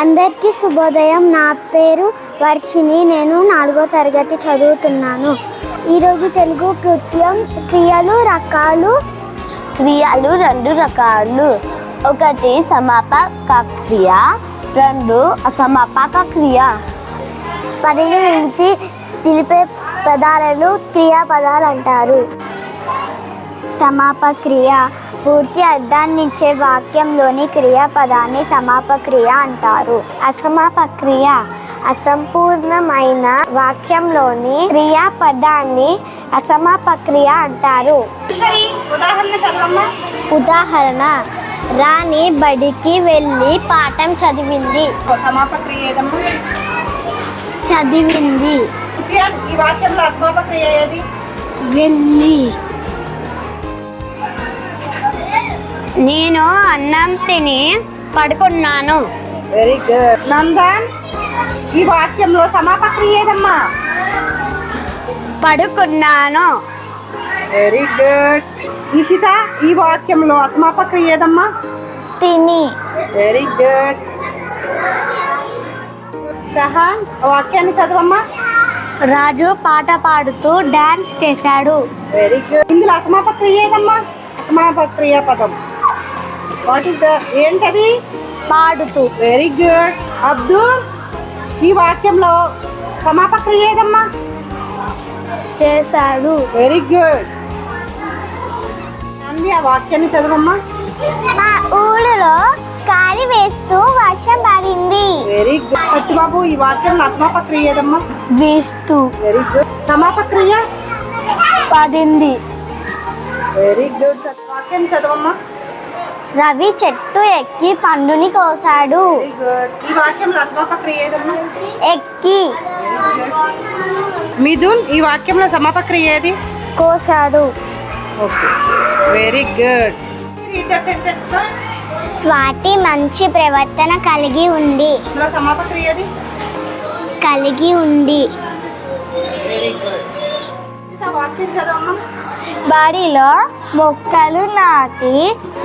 అందరికీ శుభోదయం. నా పేరు వర్షిణి. నేను 4వ తరగతి చదువుతున్నాను. ఈరోజు తెలుగు కృత్యం క్రియలు రకాలు. క్రియలు 2 రకాలు. 1 సమాపక క్రియ, 2 అసమాపక క్రియ. పనిని మించి తెలిపే పదాలను క్రియాపదాలు అంటారు. సమాపక క్రియ పూర్తి అర్థాన్నిచ్చే వాక్యంలోని క్రియాపదాన్ని సమాపక క్రియ అంటారు. అసమాపక క్రియ అసంపూర్ణమైన వాక్యంలోని క్రియాపదాన్ని అసమాపక క్రియ అంటారు. ఉదాహరణ, రాణి బడికి వెళ్ళి పాఠం చదివింది. సమాపక క్రియ ఏదమ్మా? చదివింది. ఈ వాక్యంలో అసమాపక క్రియ ఏది? వెళ్ళి. నేను అన్నం తిని పడుకున్నాను. Very good. నందన్, ఈ వాక్యంలో సమాపక క్రియ ఏదమ్మా? పడుకున్నాను. Very good. నిషిత, ఈ వాక్యంలో అసమాపక క్రియ ఏదమ్మా? తిని. Very good. సహాన్, వాక్యాన్ని చదవమ్మా. రాజు పాట పాడుతూ డాన్స్ చేశాడు. Very good. ఇందులో అసమాపక క్రియ ఏదమ్మా? అసమాపక క్రియ పదం వాట్ ఇస్ ఏంటది? పాడుతూ. Very good. అబ్దుల్, ఈ వాక్యంలో సమాపక క్రియ ఏదమ్మా? చేశాడు. Very good. ఆ వాక్యాన్ని చదవమ్మా. మా ఊళ్ళో గాలి వేస్తూ వర్షం పడింది. Very good. సత్యబాబు, ఈ వాక్యంలో అసమాపక క్రియ ఏదమ్మా? వేస్తూ. Very good. సమాపక క్రియ? పడింది. Very good. వాక్యం చదవమ్మా. రవి చెట్టు ఎక్కి పండుని కోసాడు. Very good. ఈ వాక్యంలో అసమాపక క్రియ ఏదమ్మా? ఎక్కి. మిథున్, ఈ వాక్యంలో సమాపక క్రియ ఏది? కోసాడు. Okay, very good. Sentence Swati మంచి ప్రవర్తన కలిగి ఉంది. ఇందులో సమాపక క్రియ ఏది? కలిగి ఉంది. Very good. వాక్యం చదవమ్మా. బడిలో మొక్కలు నాటి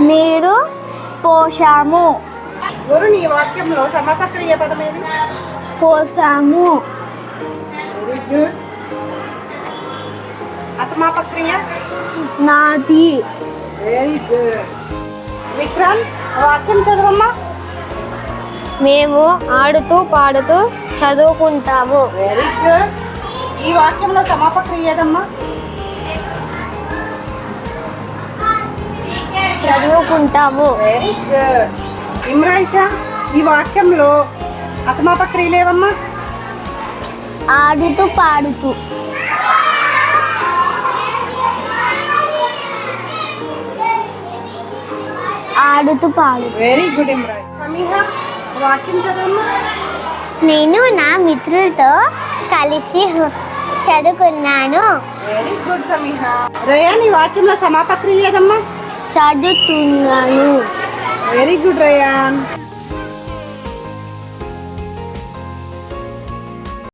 నీరు పోసాము. వరుణ్, ఈ వాక్యంలో సమాపక క్రియ పదం ఏది? పోసాము. Very good. అసమాపక క్రియ? నాటి. Very good. విక్రాంత్, వాక్యం చదవమ్మా. మేము ఆడుతూ పాడుతూ చదువుకుంటాము. Very good. ఈ వాక్యంలో సమాపక క్రియ ఏదమ్మా? చదువుకుంటాము. Very good. ఇమ్రాన్ షా, ఈ వాక్యంలో అసమాపక క్రియలు ఏవమ్మా? ఆడుతూ పాడుతూ. ఆడుతూ పాడు. Very good Imran. సమీహ, వాక్యం చదవమ్మా. నేను నా మిత్రులతో కలిసి చదువుకున్నాను. Very good సమీహ. రయాన్, ఈ వాక్యంలో సమాపక క్రియ ఏదమ్మా? చదువుతున్నాను. Very good rayon.